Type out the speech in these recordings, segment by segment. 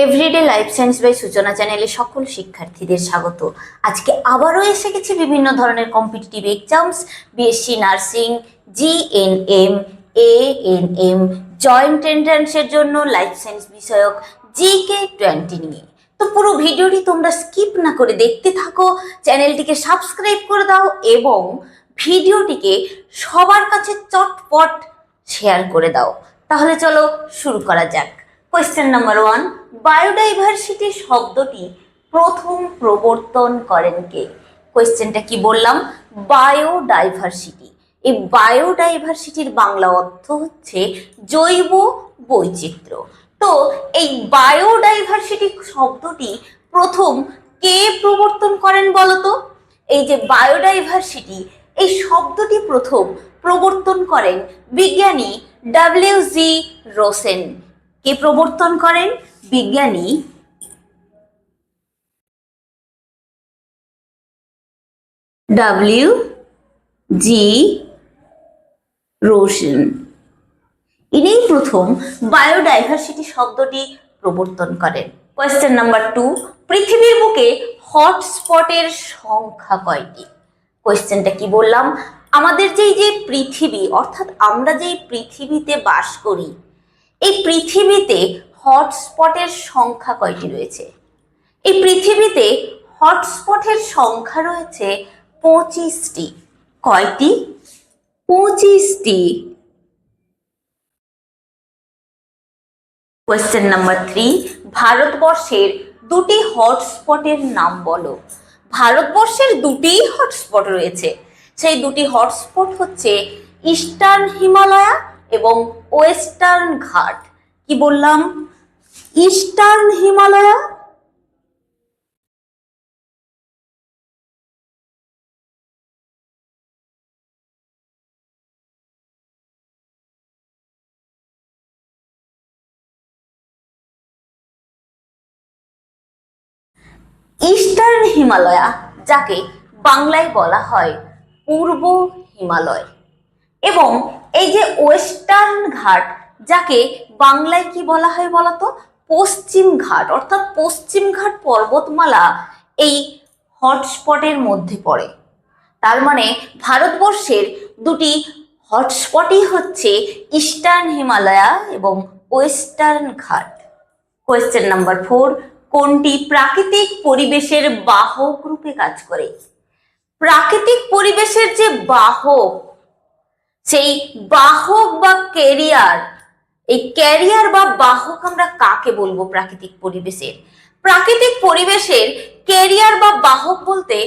Everyday life science by সূচনা চ্যানেলে সকল শিক্ষার্থীদের স্বাগত। আজকে আবারও এসে গেছি বিভিন্ন ধরনের competitive exams, BSc nursing, GNM, ANM, joint এন্ট্রান্সের জন্য লাইফ সায়েন্স বিষয়ক জিকে 20 নিয়ে। তো পুরো ভিডিওটি তোমরা স্কিপ না করে দেখতে থাকো, চ্যানেলটিকে সাবস্ক্রাইব করে দাও এবং ভিডিওটিকে সবার কাছে চটপট শেয়ার করে দাও। তাহলে চলো শুরু করা যাক। কোয়েশ্চেন নাম্বার 1, বায়োডাইভার্সিটি শব্দটি প্রথম প্রবর্তন করেন কে? কোয়েশ্চেনটা কি বললাম? বায়োডাইভার্সিটি। এই বায়োডাইভার্সিটির বাংলা অর্থ হচ্ছে জৈব বৈচিত্র্য। তো এই বায়োডাইভার্সিটি শব্দটি প্রথম কে প্রবর্তন করেন বলতো? এই যে বায়োডাইভার্সিটি, এই শব্দটি প্রথম প্রবর্তন করেন বিজ্ঞানী ডব্লিউ.জি. রোসেন। কে প্রবর্তন করেন? বিজ্ঞানী ডব্লিউ.জি. রোসেন। ইনিই প্রথম বায়োডাইভার্সিটি শব্দটি প্রবর্তন করেন। কোয়েশ্চেন নাম্বার 2, পৃথিবীর বুকে হটস্পটের সংখ্যা কয়টি? কোয়েশ্চেনটা কি বললাম? আমাদের যে পৃথিবী, অর্থাৎ আমরা যেই পৃথিবীতে বাস করি, এই পৃথিবীতে হটস্পটের সংখ্যা কয়টি রয়েছে? এই পৃথিবীতে হটস্পটের সংখ্যা রয়েছে 25টি। কয়টি? 25টি। কোয়েশ্চেন নাম্বার 3, ভারতবর্ষের দুটি হটস্পটের নাম বলো। ভারতবর্ষের দুটিই হটস্পট রয়েছে, সেই দুটি হটস্পট হচ্ছে ইস্টার্ন হিমালয়া এবং ওয়েস্টার্ন ঘাট। কি বললাম? ইস্টার্ন হিমালয়া ইস্টার্ন হিমালয়া, যাকে বাংলায় বলা হয় পূর্ব হিমালয়, এবং এই যে ওয়েস্টার্ন ঘাট, যাকে বাংলায় কি বলা হয় বলতো? পশ্চিম ঘাট, অর্থাৎ পশ্চিম ঘাট পর্বতমালা এই হটস্পটের মধ্যে পড়ে। তার মানে ভারতবর্ষের দুটি হটস্পটই হচ্ছে ইস্টার্ন হিমালয়া এবং ওয়েস্টার্ন ঘাট। কোয়েশ্চেন নাম্বার 4, কোনটি প্রাকৃতিক পরিবেশের বাহক রূপে কাজ করে? প্রাকৃতিক পরিবেশের যে বাহক, সেই বাহক বা ক্যারিয়ার, এই ক্যারিয়ার বা বাহক আমরা কাকে বলবো প্রাকৃতিক পরিবেশের? প্রাকৃতিক পরিবেশের ক্যারিয়ার বা বাহক বলতে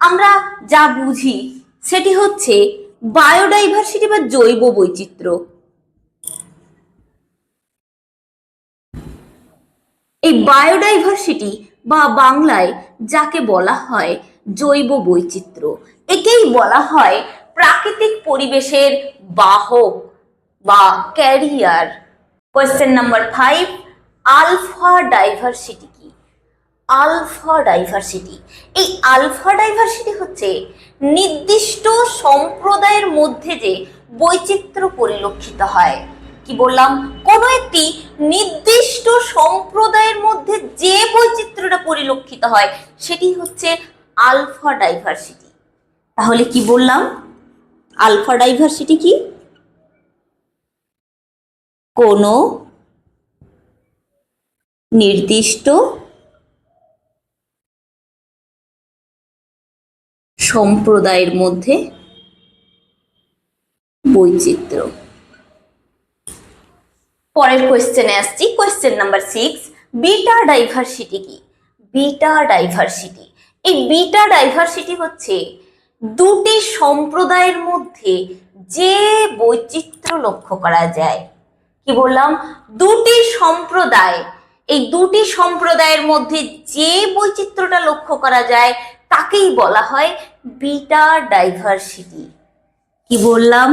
আমরা যা বুঝি সেটি হচ্ছে বায়োডাইভার্সিটি বা জৈব বৈচিত্র্য। এই বায়োডাইভার্সিটি বা বাংলায় যাকে বলা হয় জৈব বৈচিত্র্য, একেই বলা হয় প্রাকৃতিক পরিবেশের বাহক বা carrier. Question number 5, alpha diversity কি? আলফা ডাইভার্সিটি, এই আলফা ডাইভার্সিটি হচ্ছে নির্দিষ্ট সম্প্রদায়ের মধ্যে যে বৈচিত্র্য পরিলক্ষিত হয়। কি বললাম? কোনো একটি নির্দিষ্ট সম্প্রদায়ের মধ্যে যে বৈচিত্র্যটা পরিলক্ষিত হয় সেটি হচ্ছে আলফা ডাইভার্সিটি। তাহলে কি বললাম? আলফা ডাইভার্সিটি কি? কোনো নির্দিষ্ট সম্প্রদায়ের মধ্যে বৈচিত্র্য। পরের কোয়েশ্চেনে আসছি। কোয়েশ্চেন নাম্বার 6, বিটা ডাইভার্সিটি কি? বিটা ডাইভার্সিটি, এই বিটা ডাইভার্সিটি হচ্ছে দুটি সম্প্রদায়ের মধ্যে যে বৈচিত্র্য লক্ষ্য করা যায়। কি বললাম? দুটি সম্প্রদায়, এই দুটি সম্প্রদায়ের মধ্যে যে বৈচিত্র্যটা লক্ষ্য করা যায় তাকেই বলা হয় বিটা ডাইভার্সিটি। কি বললাম?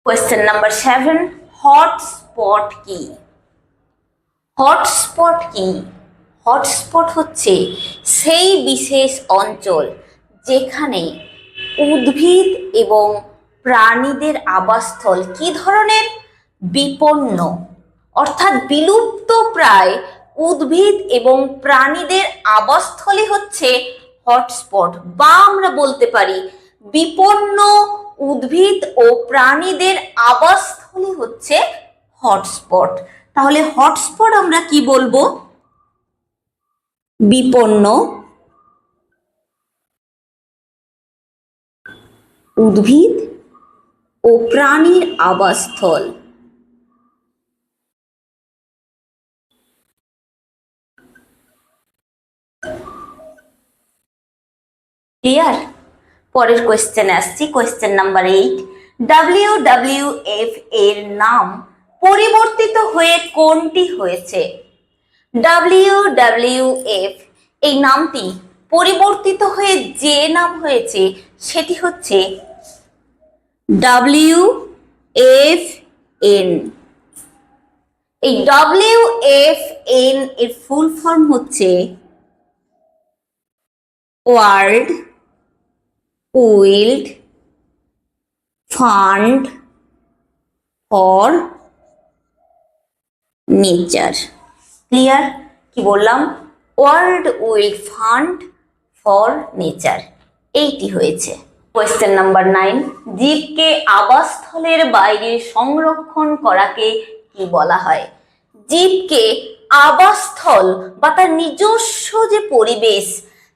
কোয়েশ্চেন নাম্বার 7, হটস্পট কি? হটস্পট কি? হটস্পট হচ্ছে সেই বিশেষ অঞ্চল যেখানে উদ্ভিদ এবং প্রাণীদের আবাসস্থল কি ধরনের? বিপন্ন, অর্থাৎ বিলুপ্ত প্রায় উদ্ভিদ এবং প্রাণীদের আবাসস্থলই হচ্ছে হটস্পট, বা আমরা বলতে পারি বিপন্ন উদ্ভিদ ও প্রাণীদের আবাসস্থলই হচ্ছে হটস্পট। তাহলে হটস্পট আমরা কি বলবো? বিপন্ন উদ্ভিদ ও প্রাণীর আবাসস্থল। ক্লিয়ার? পরের কোয়েশ্চেনে আসছি, কোয়েশ্চেন নাম্বার 8, WWF এর নাম পরিবর্তিত হয়ে কোনটি হয়েছে? WWF এই নামটি পরিবর্তিত হয়ে যে নাম হয়েছে সেটি হচ্ছে WFN। এই WFN এর ফুল ফর্ম হচ্ছে world wild fund for nature. Clear? কি বললাম? World wild fund for nature, এইটি হয়েছে। কোয়েশ্চেন নাম্বার 9, জীবকে আবাসস্থলের বাইরে সংরক্ষণ করাকে কি বলা হয়? জীবকে আবাসস্থল বা তার নিজস্ব যে পরিবেশ,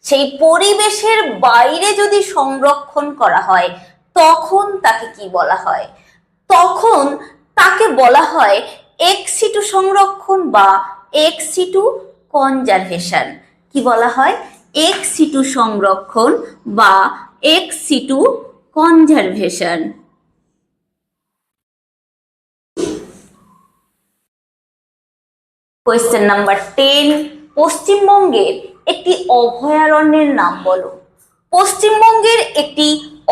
সেই পরিবেশের বাইরে যদি সংরক্ষণ করা হয় তখন তাকে কি বলা হয়? তখন তাকে বলা হয় এক্সিটু সংরক্ষণ বা এক্সিটু কনজারভেশন। কি বলা হয়? এক্সিটু সংরক্ষণ বা এক্সিটু কনজারভেশন। কোয়েশ্চেন নাম্বার 10, পশ্চিমবঙ্গের একটি অভয়ারণ্যের নাম বলো। পশ্চিমবঙ্গের একটি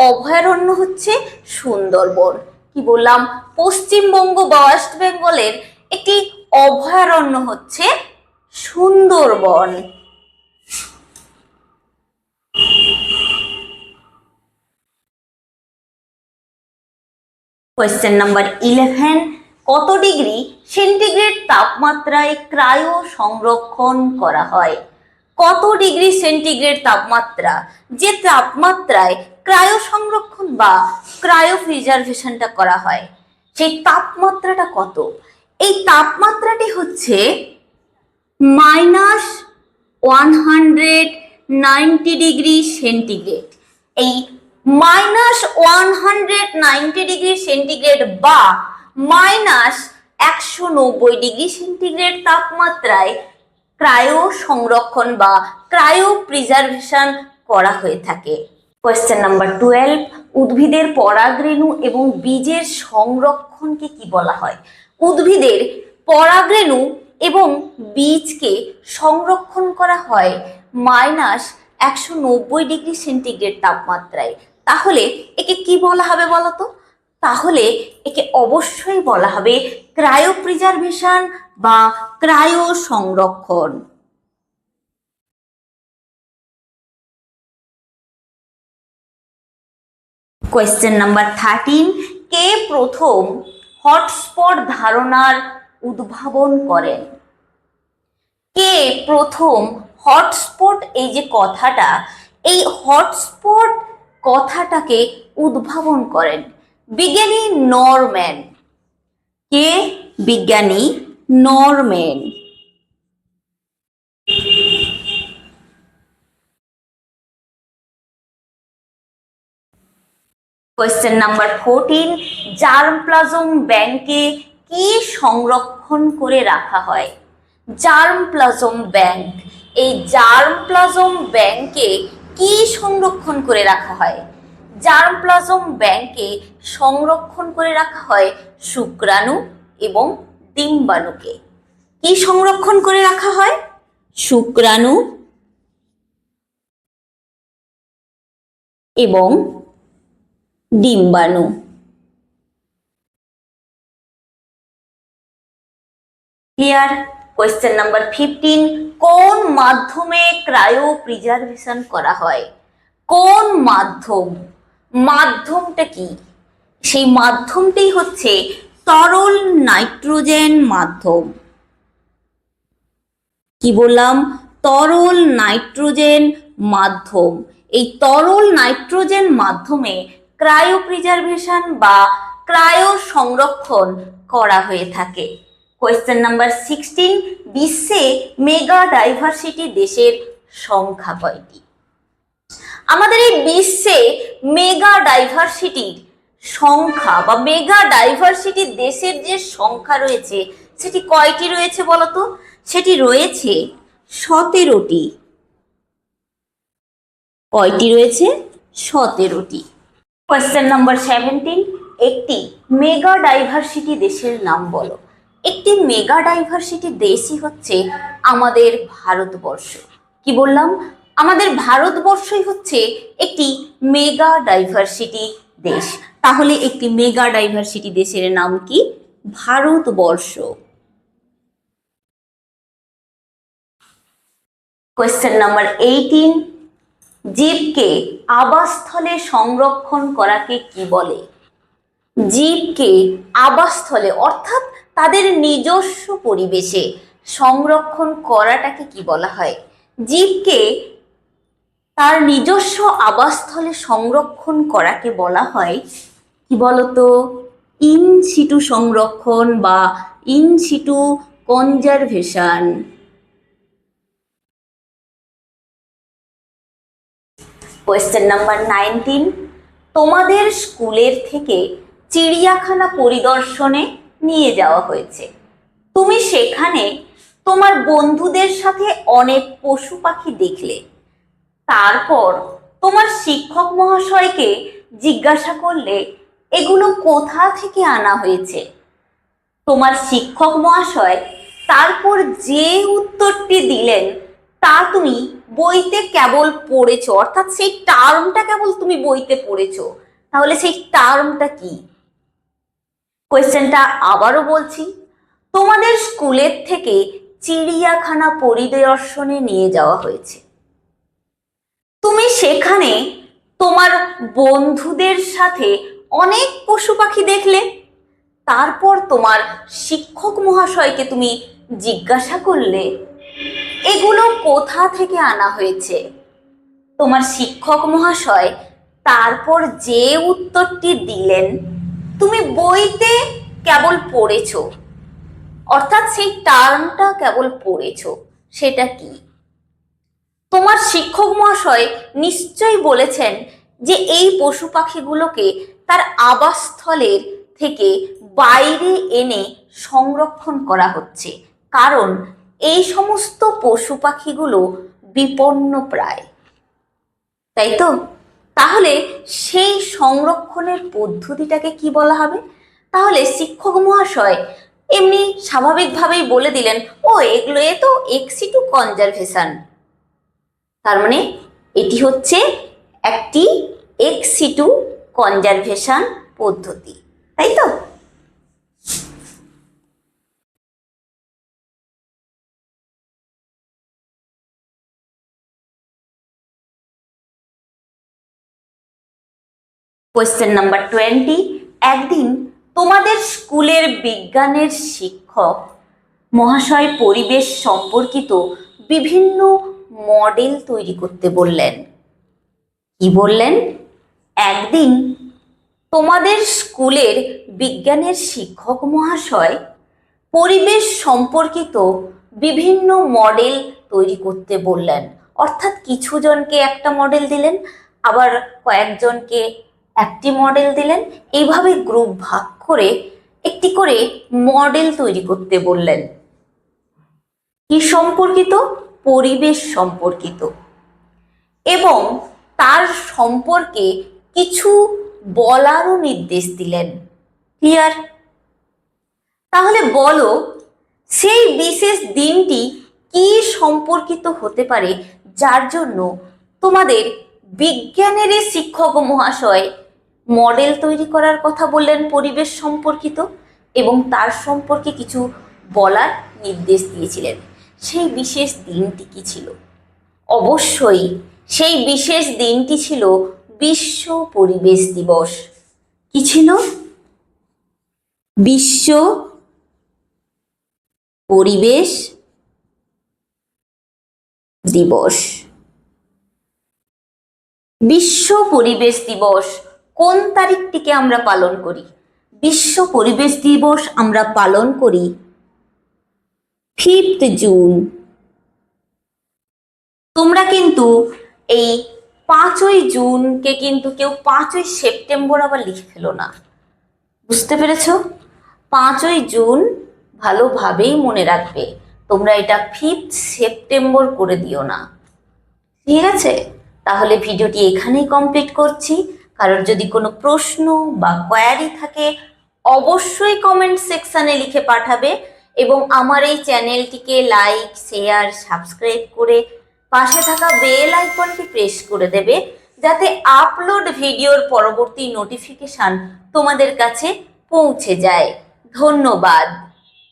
অভয়ারণ্য হচ্ছে সুন্দরবন। কি বললাম? পশ্চিমবঙ্গ বা ওয়েস্ট বেঙ্গলের একটি অভয়ারণ্য হচ্ছে সুন্দরবন। কোয়েশ্চেন নাম্বার 11, কত ডিগ্রি সেন্টিগ্রেড তাপমাত্রায় ক্রায়ো সংরক্ষণ করা হয়? কত ডিগ্রি সেন্টিগ্রেড তাপমাত্রা, যে তাপমাত্রায় ক্রায়ো সংরক্ষণ বা ক্রায়ো প্রিজার্ভেশনটা করা হয়, সেই তাপমাত্রাটা কত? এই তাপমাত্রাটি হচ্ছে -190 ডিগ্রি সেন্টিগ্রেড। এই -190 ডিগ্রি সেন্টিগ্রেড বা -190 ডিগ্রি সেন্টিগ্রেড তাপমাত্রায় ক্রায়ো সংরক্ষণ বা ক্রায়ো প্রিজার্ভেশন করা হয়ে থাকে। কোয়েশ্চেন নাম্বার 12, উদ্ভিদের পরাগরেণু এবং বীজের সংরক্ষণকে কি বলা হয়? উদ্ভিদের পরাগরেণু এবং বীজকে সংরক্ষণ করা হয় -190 ডিগ্রি সেন্টিগ্রেড তাপমাত্রায়। তাহলে একে কি বলা হবে বলতো? তাহলে একে অবশ্যই বলা হবে ক্রায়ো প্রিজার্ভেশন বা ক্রায়ো সংরক্ষণ। কোয়েশ্চেন নাম্বার 13, কে প্রথম হটস্পট ধারণার উদ্ভাবন করেন? কে প্রথম হটস্পট, এই যে কথাটা, এই হটস্পট কথাটাকে উদ্ভাবন করেন? বিজ্ঞানী নরম্যান। কে? বিজ্ঞানী নরম্যান। কোয়েশ্চেন নাম্বার 14, জার্মপ্লাজম ব্যাংকে কি সংরক্ষণ করে রাখা হয়? জার্মপ্লাজম ব্যাংক, এই জার্মপ্লাজম ব্যাংকে কি সংরক্ষণ করে রাখা হয়? জার্মপ্লাজম ব্যাংকে সংরক্ষণ করে রাখা হয় শুক্রাণু এবং ডিম্বাণুকে। কি সংরক্ষণ করে রাখা হয়? শুক্রাণু এবং ডিম্বাণু। ক্লিয়ার? কোয়েশ্চেন নাম্বার 15, কোন মাধ্যমে ক্রায়ো প্রিজার্ভেশন করা হয়? কোন মাধ্যম? মাধ্যমটা কি? সেই মাধ্যমটাই হচ্ছে তরল নাইট্রোজেন মাধ্যম। কি বললাম? তরল নাইট্রোজেন মাধ্যম। এই তরল নাইট্রোজেন মাধ্যমে ক্রায়ো প্রিজার্ভেশন বা ক্রায়ো সংরক্ষণ করা হয়ে থাকে। কোয়েশ্চেন নাম্বার 16, বিশ্বে মেগা ডাইভার্সিটি দেশের সংখ্যা কয়টি? আমাদের এই বিশ্বে মেগা ডাইভার্সিটির সংখ্যা বা মেগা ডাইভার্সিটি দেশের যে সংখ্যা রয়েছে সেটি কয়টি রয়েছে বলতো? সেটি রয়েছে 17টি। কয়টি রয়েছে? 17টি। কোয়েশ্চেন নাম্বার 17, একটি মেগা ডাইভার্সিটি দেশের নাম বলো। একটি মেগা ডাইভার্সিটি দেশই হচ্ছে আমাদের ভারতবর্ষ। কি বললাম? আমাদের ভারতবর্ষই হচ্ছে একটি মেগা ডাইভার্সিটি দেশ। তাহলে একটি মেগা ডাইভার্সিটি দেশের নাম কি? ভারতবর্ষ। কোয়েশ্চেন নাম্বার 18, জীবকে আবাসস্থলে সংরক্ষণ করাকে কি বলে? জীবকে আবাসস্থলে অর্থাৎ তাদের নিজস্ব পরিবেশে সংরক্ষণ করাটাকে কি বলা হয়? জীবকে তার নিজস্ব আবাসস্থলে সংরক্ষণ করাকে বলা হয় কি বলতো? ইন সিটু সংরক্ষণ বা in situ conservation. Question number 19, তোমাদের স্কুলের থেকে চিড়িয়াখানা পরিদর্শনে নিয়ে যাওয়া হয়েছে। তুমি সেখানে তোমার বন্ধুদের সাথে অনেক পশু পাখি দেখলে। তারপর তোমার শিক্ষক মহাশয়কে জিজ্ঞাসা করলে এগুলো কোথা থেকে আনা হয়েছে। তোমার শিক্ষক মহাশয় তারপর যে উত্তরটি দিলেন তা তুমি বইতে কেবল পড়েছো, অর্থাৎ সেই টার্মটা কেবল তুমি বইতে পড়েছো। তাহলে সেই টার্মটা কি? কোয়েশ্চেনটা আবারও বলছি, তোমাদের স্কুলের থেকে চিড়িয়াখানা পরিদর্শনে নিয়ে যাওয়া হয়েছে। তুমি সেখানে তোমার বন্ধুদের সাথে অনেক পশু পাখি দেখলে। তারপর তোমার শিক্ষক মহাশয়কে তুমি জিজ্ঞাসা করলে এগুলো কোথা থেকে আনা হয়েছে। তোমার শিক্ষক মহাশয় তারপর যে উত্তরটি দিলেন তুমি বইতে কেবল পড়েছো, অর্থাৎ সেই টার্মটা কেবল পড়েছো। সেটা কি? তোমার শিক্ষক মহাশয় নিশ্চয়ই বলেছেন যে এই পশু পাখিগুলোকে তার আবাসস্থলের থেকে বাইরে এনে সংরক্ষণ করা হচ্ছে, কারণ এই সমস্ত পশু পাখিগুলো বিপন্ন প্রায়, তাই তো? তাহলে সেই সংরক্ষণের পদ্ধতিটাকে কি বলা হবে? তাহলে শিক্ষক মহাশয় এমনি স্বাভাবিকভাবেই বলে দিলেন, ও এগুলো এ তো এক্সিটু কনজারভেশন। তার মানে এটি হচ্ছে একটি এক্সিটু কনজারভেশন পদ্ধতি, তাই তো? কোয়েশ্চেন নাম্বার 20, একদিন তোমাদের স্কুলের বিজ্ঞানের শিক্ষক মহাশয় পরিবেশ সম্পর্কিত বিভিন্ন মডেল তৈরি করতে বললেন। কি বললেন? একদিন তোমাদের স্কুলের বিজ্ঞানের শিক্ষক মহাশয় পরিবেশ সম্পর্কিত বিভিন্ন মডেল তৈরি করতে বললেন। অর্থাৎ কিছু জনকে একটা মডেল দিলেন, আবার কয়েকজনকে একটি মডেল দিলেন, এইভাবে গ্রুপ ভাগ করে একটি করে মডেল তৈরি করতে বললেন। কি সম্পর্কিত? পরিবেশ সম্পর্কিত। এবং তার সম্পর্কে কিছু বলারও নির্দেশ দিলেন। ক্লিয়ার? তাহলে বলো সেই বিশেষ দিনটি কি সম্পর্কিত হতে পারে যার জন্য তোমাদের বিজ্ঞানের শিক্ষক মহাশয় মডেল তৈরি করার কথা বললেন পরিবেশ সম্পর্কিত, এবং তার সম্পর্কে কিছু বলার নির্দেশ দিয়েছিলেন। সেই বিশেষ দিনটি কি ছিল? অবশ্যই সেই বিশেষ দিনটি ছিল বিশ্ব পরিবেশ দিবস। কি ছিল? বিশ্ব পরিবেশ দিবস। বিশ্ব পরিবেশ দিবস কোন তারিখটিকে আমরা পালন করি? বিশ্ব পরিবেশ দিবস আমরা পালন করি 5 জুন। তোমরা কিন্তু এই 5ই জুনকে কিন্তু কেউ 5ই সেপ্টেম্বর আবার লিখে ফেলো না, বুঝতে পেরেছো? 5ই জুন ভালোভাবেই মনে রাখবে, তোমরা এটা 5 সেপ্টেম্বর করে দিও না, ঠিক আছে? তাহলে ভিডিওটি এখানেই কমপ্লিট করছি। কারোর যদি কোনো প্রশ্ন বা কোয়ারি থাকে অবশ্যই কমেন্ট সেকশানে লিখে পাঠাবে এবং আমার এই চ্যানেলটিকে লাইক, শেয়ার, সাবস্ক্রাইব করে পাশে থাকা বেল আইকনটি প্রেস করে দেবে, যাতে আপলোড ভিডিওর পরবর্তী নোটিফিকেশন তোমাদের কাছে পৌঁছে যায়। ধন্যবাদ।